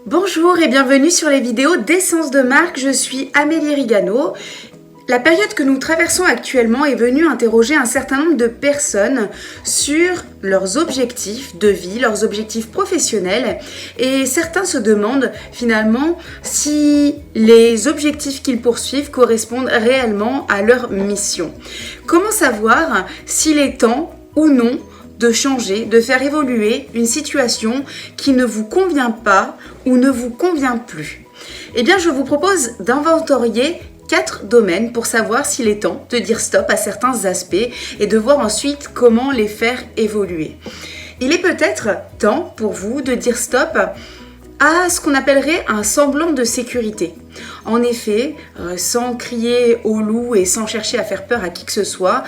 Bonjour et bienvenue sur les vidéos d'Essence de marque, je suis Amélie Rigano. La période que nous traversons actuellement est venue interroger un certain nombre de personnes sur leurs objectifs de vie, leurs objectifs professionnels, et certains se demandent finalement si les objectifs qu'ils poursuivent correspondent réellement à leur mission. Comment savoir s'il est temps ou non de changer, de faire évoluer une situation qui ne vous convient pas ou ne vous convient plus? Eh bien, je vous propose d'inventorier 4 domaines pour savoir s'il est temps de dire stop à certains aspects et de voir ensuite comment les faire évoluer. Il est peut-être temps pour vous de dire stop à ce qu'on appellerait un semblant de sécurité. En effet, sans crier au loup et sans chercher à faire peur à qui que ce soit,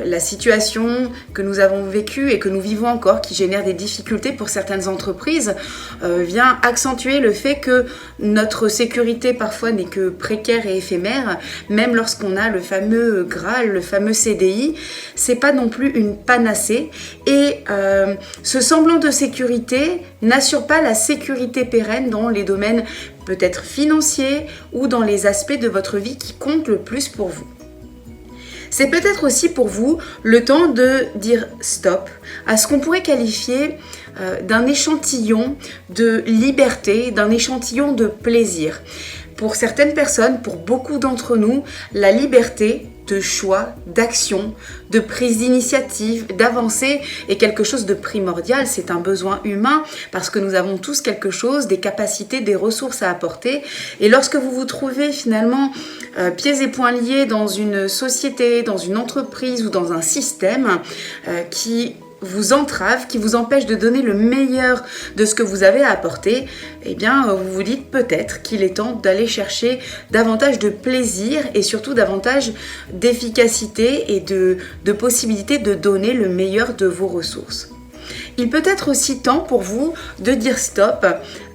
la situation que nous avons vécue et que nous vivons encore, qui génère des difficultés pour certaines entreprises, vient accentuer le fait que notre sécurité parfois n'est que précaire et éphémère. Même lorsqu'on a le fameux Graal, le fameux CDI, c'est pas non plus une panacée. Et ce semblant de sécurité n'assure pas la sécurité pérenne dans les domaines peut-être financiers ou dans les aspects de votre vie qui comptent le plus pour vous. C'est peut-être aussi pour vous le temps de dire stop à ce qu'on pourrait qualifier d'un échantillon de liberté, d'un échantillon de plaisir. Pour certaines personnes, pour beaucoup d'entre nous, la liberté de choix, d'action, de prise d'initiative, d'avancer est quelque chose de primordial. C'est un besoin humain parce que nous avons tous quelque chose, des capacités, des ressources à apporter. Et lorsque vous vous trouvez finalement pieds et poings liés dans une société, dans une entreprise ou dans un système qui vous entrave, qui vous empêche de donner le meilleur de ce que vous avez à apporter, eh bien vous vous dites peut-être qu'il est temps d'aller chercher davantage de plaisir et surtout davantage d'efficacité et de possibilité de donner le meilleur de vos ressources. Il peut être aussi temps pour vous de dire stop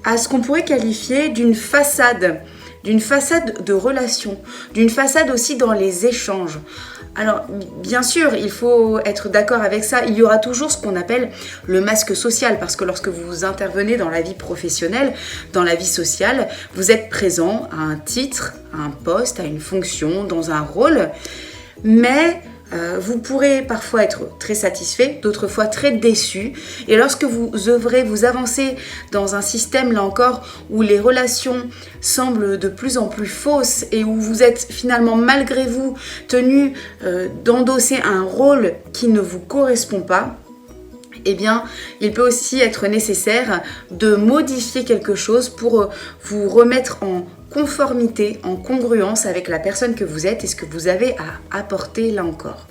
à ce qu'on pourrait qualifier d'une façade de relation, d'une façade aussi dans les échanges. Alors, bien sûr, il faut être d'accord avec ça. Il y aura toujours ce qu'on appelle le masque social, parce que lorsque vous intervenez dans la vie professionnelle, dans la vie sociale, vous êtes présent à un titre, à un poste, à une fonction, dans un rôle, mais vous pourrez parfois être très satisfait, d'autres fois très déçu. Et lorsque vous œuvrez, vous avancez dans un système, là encore, où les relations semblent de plus en plus fausses et où vous êtes finalement, malgré vous, tenu d'endosser un rôle qui ne vous correspond pas, eh bien, il peut aussi être nécessaire de modifier quelque chose pour vous remettre en conformité, en congruence avec la personne que vous êtes et ce que vous avez à apporter là encore.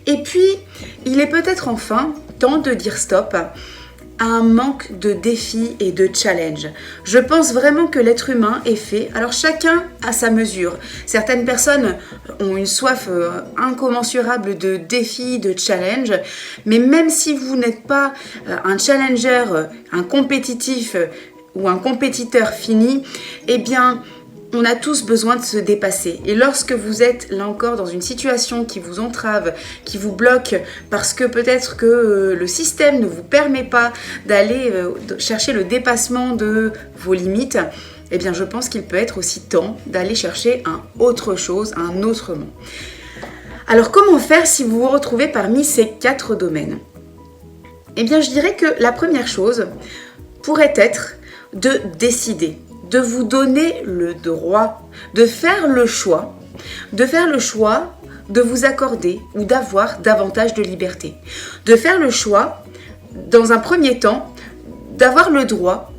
Et puis, il est peut-être enfin temps de dire stop à un manque de défis et de challenge. Je pense vraiment que l'être humain est fait, alors chacun à sa mesure. Certaines personnes ont une soif incommensurable de défis, de challenge, mais même si vous n'êtes pas un challenger, un compétitif ou un compétiteur fini, eh bien, on a tous besoin de se dépasser. Et lorsque vous êtes, là encore, dans une situation qui vous entrave, qui vous bloque, parce que peut-être que le système ne vous permet pas d'aller chercher le dépassement de vos limites, eh bien, je pense qu'il peut être aussi temps d'aller chercher un autre chose, un autre monde. Alors, comment faire si vous vous retrouvez parmi ces 4 domaines? Eh bien, je dirais que la première chose pourrait être de décider, de vous donner le droit de faire le choix de vous accorder ou d'avoir davantage de liberté. De faire le choix, dans un premier temps, d'avoir le droit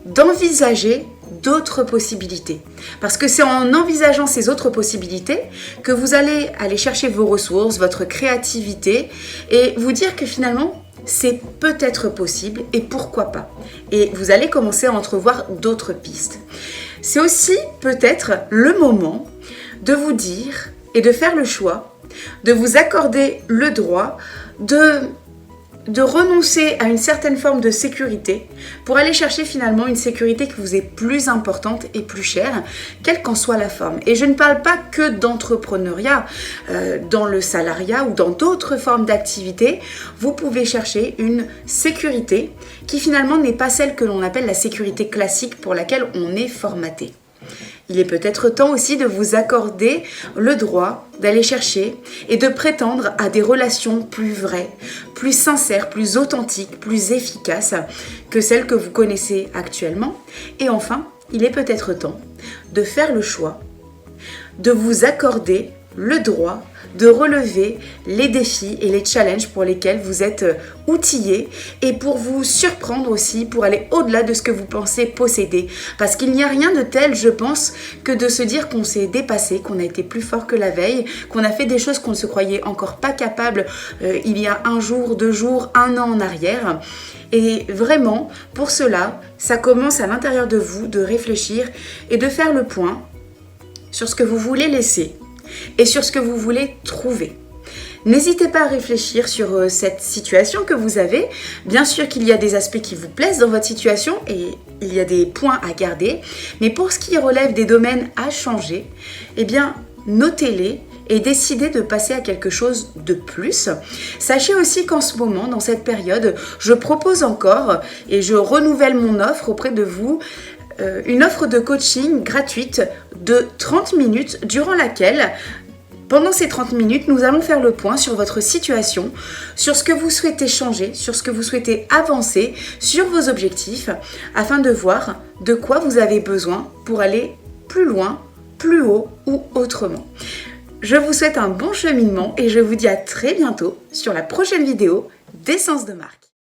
d'envisager d'autres possibilités. Parce que c'est en envisageant ces autres possibilités que vous allez aller chercher vos ressources, votre créativité et vous dire que finalement, c'est peut-être possible et pourquoi pas. Et vous allez commencer à entrevoir d'autres pistes. C'est aussi peut-être le moment de vous dire et de faire le choix, de vous accorder le droit de de renoncer à une certaine forme de sécurité pour aller chercher finalement une sécurité qui vous est plus importante et plus chère, quelle qu'en soit la forme. Et je ne parle pas que d'entrepreneuriat, dans le salariat ou dans d'autres formes d'activité, vous pouvez chercher une sécurité qui finalement n'est pas celle que l'on appelle la sécurité classique pour laquelle on est formaté. Il est peut-être temps aussi de vous accorder le droit d'aller chercher et de prétendre à des relations plus vraies, plus sincères, plus authentiques, plus efficaces que celles que vous connaissez actuellement. Et enfin, il est peut-être temps de faire le choix de vous accorder le droit de relever les défis et les challenges pour lesquels vous êtes outillés et pour vous surprendre aussi, pour aller au-delà de ce que vous pensez posséder. Parce qu'il n'y a rien de tel, je pense, que de se dire qu'on s'est dépassé, qu'on a été plus fort que la veille, qu'on a fait des choses qu'on ne se croyait encore pas capable il y a un jour, 2 jours, 1 an en arrière. Et vraiment, pour cela, ça commence à l'intérieur de vous de réfléchir et de faire le point sur ce que vous voulez laisser et sur ce que vous voulez trouver. N'hésitez pas à réfléchir sur cette situation que vous avez. Bien sûr qu'il y a des aspects qui vous plaisent dans votre situation et il y a des points à garder. Mais pour ce qui relève des domaines à changer, eh bien, notez-les et décidez de passer à quelque chose de plus. Sachez aussi qu'en ce moment, dans cette période, je propose encore et je renouvelle mon offre auprès de vous, une offre de coaching gratuite de 30 minutes durant laquelle, pendant ces 30 minutes, nous allons faire le point sur votre situation, sur ce que vous souhaitez changer, sur ce que vous souhaitez avancer, sur vos objectifs, afin de voir de quoi vous avez besoin pour aller plus loin, plus haut ou autrement. Je vous souhaite un bon cheminement et je vous dis à très bientôt sur la prochaine vidéo d'Essence de marque.